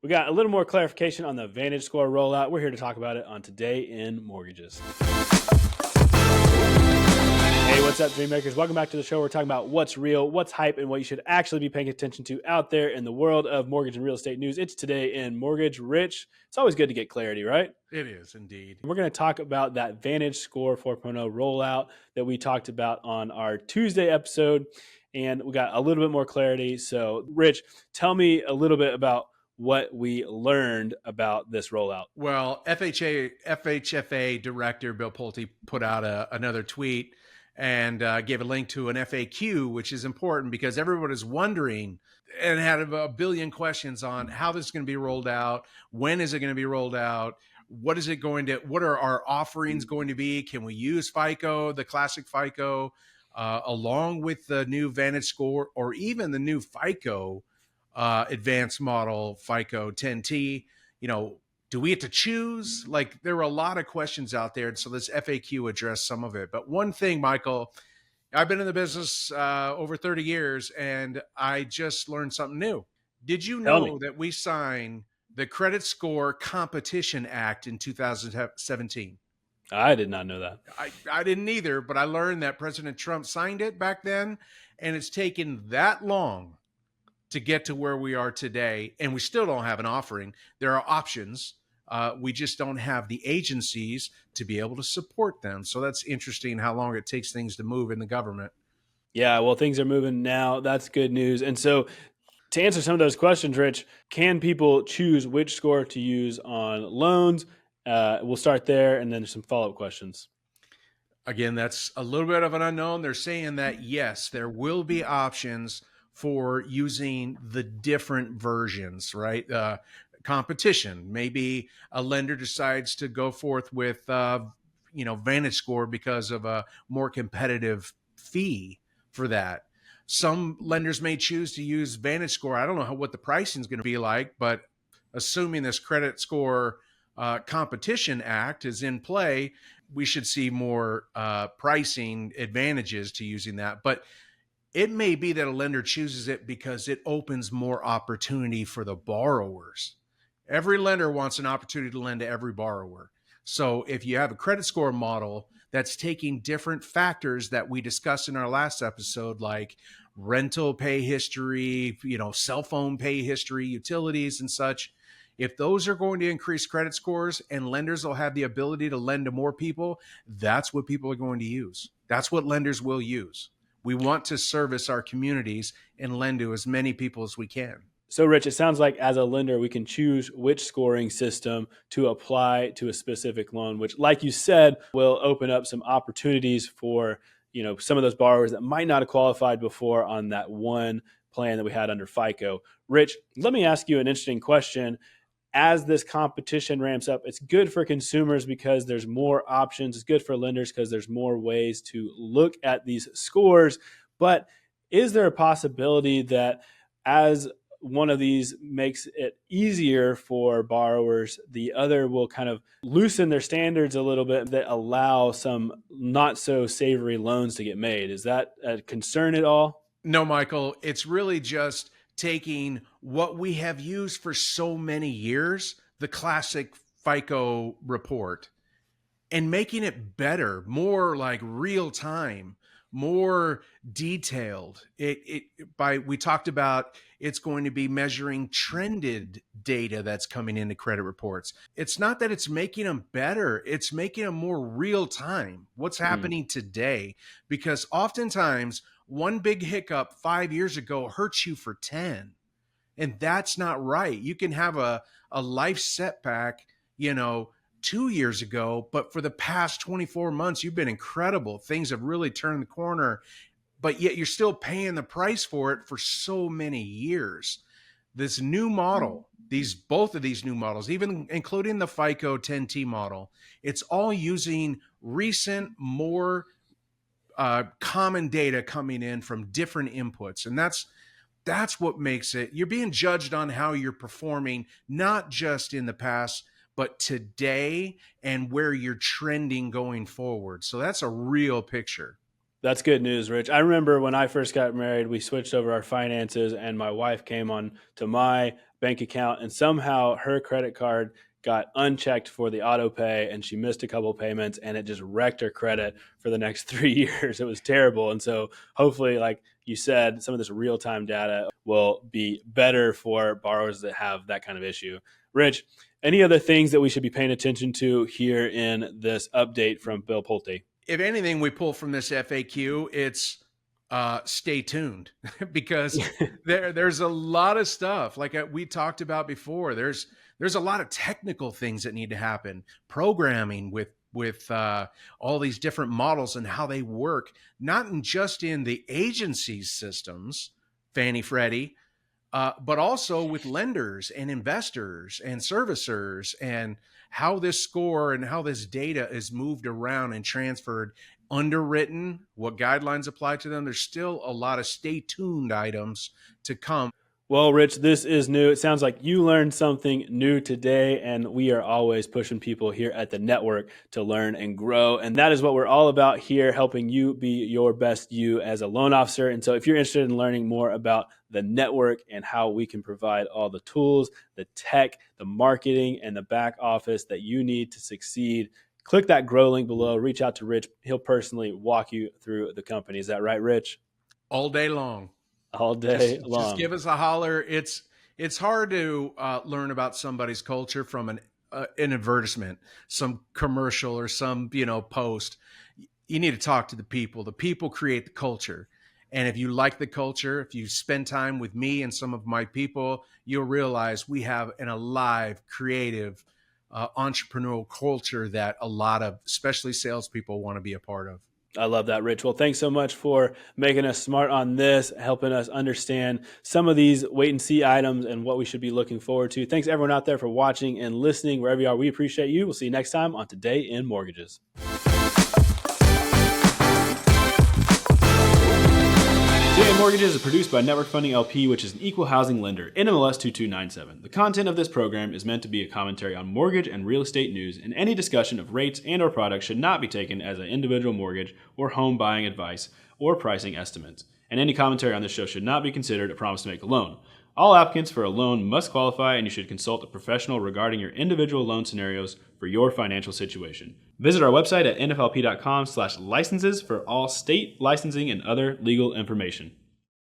We got a little more clarification on the VantageScore rollout. We're here to talk about it on Today in Mortgages. Hey, what's up, Dreammakers? Welcome back to the show. We're talking about what's real, what's hype, and what you should actually be paying attention to out there in the world of mortgage and real estate news. It's Today in Mortgage. Rich, it's always good to get clarity, right? It is indeed. We're going to talk about that VantageScore 4.0 rollout that we talked about on our Tuesday episode, and we got a little bit more clarity. So, Rich, tell me a little bit about what we learned about this rollout. Well, FHFA Director Bill Pulte put out another tweet and gave a link to an FAQ, which is important because everyone is wondering and had a billion questions on how this is going to be rolled out. When is it going to be rolled out? What are our offerings going to be? Can we use FICO, the classic FICO, along with the new VantageScore or even the new FICO advanced model FICO 10T? Do we have to choose? Like, there were a lot of questions out there. And so this FAQ addressed some of it. But one thing, Michael, I've been in the business over 30 years, and I just learned something new. Did you know that we signed the Credit Score Competition Act in 2017? I did not know that. I didn't either, but I learned that President Trump signed it back then, and it's taken that long to get to where we are today, and we still don't have an offering. There are options. We just don't have the agencies to be able to support them. So that's interesting how long it takes things to move in the government. Yeah, well, things are moving now. That's good news. And so to answer some of those questions, Rich, can people choose which score to use on loans? We'll start there, and then some follow-up questions. Again, that's a little bit of an unknown. They're saying that, yes, there will be options for using the different versions, right? Competition. Maybe a lender decides to go forth with, VantageScore because of a more competitive fee for that. Some lenders may choose to use VantageScore. I don't know what the pricing is going to be like, but assuming this Credit Score Competition Act is in play, we should see more pricing advantages to using that. But it may be that a lender chooses it because it opens more opportunity for the borrowers. Every lender wants an opportunity to lend to every borrower. So if you have a credit score model that's taking different factors that we discussed in our last episode, like rental pay history, cell phone pay history, utilities and such, if those are going to increase credit scores and lenders will have the ability to lend to more people, that's what people are going to use. That's what lenders will use. We want to service our communities and lend to as many people as we can. So, Rich, it sounds like as a lender, we can choose which scoring system to apply to a specific loan, which, like you said, will open up some opportunities for, some of those borrowers that might not have qualified before on that one plan that we had under FICO. Rich, let me ask you an interesting question. As this competition ramps up, it's good for consumers because there's more options. It's good for lenders because there's more ways to look at these scores. But is there a possibility that as one of these makes it easier for borrowers, the other will kind of loosen their standards a little bit that allow some not so savory loans to get made? Is that a concern at all? No, Michael, it's really just taking what we have used for so many years, the classic FICO report, and making it better, more like real time, more detailed. We talked about it's going to be measuring trended data that's coming into credit reports. It's not that it's making them better, it's making them more real time. What's happening today? Because oftentimes one big hiccup 5 years ago hurts you for 10. And that's not right. You can have a life setback, 2 years ago, but for the past 24 months, you've been incredible. Things have really turned the corner, but yet you're still paying the price for it for so many years. This new model, both of these new models, even including the FICO 10T model, it's all using recent, more common data coming in from different inputs. And that's what makes it, you're being judged on how you're performing, not just in the past, but today and where you're trending going forward. So that's a real picture. That's good news, Rich. I remember when I first got married, we switched over our finances and my wife came on to my bank account and somehow her credit card got unchecked for the auto pay and she missed a couple payments and it just wrecked her credit for the next 3 years. It was terrible. And so hopefully, like you said, some of this real-time data will be better for borrowers that have that kind of issue. Rich, any other things that we should be paying attention to here in this update from Bill Pulte? If anything we pull from this FAQ, it's stay tuned because there's a lot of stuff like we talked about before. There's a lot of technical things that need to happen, programming with all these different models and how they work, not just in the agency's systems, Fannie Freddie, but also with lenders and investors and servicers, and how this score and how this data is moved around and transferred, underwritten, what guidelines apply to them. There's still a lot of stay tuned items to come. Well, Rich, this is new. It sounds like you learned something new today, and we are always pushing people here at the network to learn and grow. And that is what we're all about here, helping you be your best you as a loan officer. And so if you're interested in learning more about the network and how we can provide all the tools, the tech, the marketing, and the back office that you need to succeed, click that grow link below, reach out to Rich. He'll personally walk you through the company. Is that right, Rich? All day long. All day long. Just give us a holler. It's hard to learn about somebody's culture from an advertisement, some commercial, or some post. You need to talk to the people. The people create the culture. And if you like the culture, if you spend time with me and some of my people, you'll realize we have an alive, creative, entrepreneurial culture that a lot of, especially salespeople, want to be a part of. I love that, Rich. Well, thanks so much for making us smart on this, helping us understand some of these wait and see items and what we should be looking forward to. Thanks everyone out there for watching and listening. Wherever you are, we appreciate you. We'll see you next time on Today in Mortgages. Today in Mortgages is produced by Network Funding LP, which is an equal housing lender, NMLS 2297. The content of this program is meant to be a commentary on mortgage and real estate news, and any discussion of rates and or products should not be taken as an individual mortgage or home buying advice or pricing estimates. And any commentary on this show should not be considered a promise to make a loan. All applicants for a loan must qualify, and you should consult a professional regarding your individual loan scenarios for your financial situation. Visit our website at nflp.com/licenses for all state licensing and other legal information.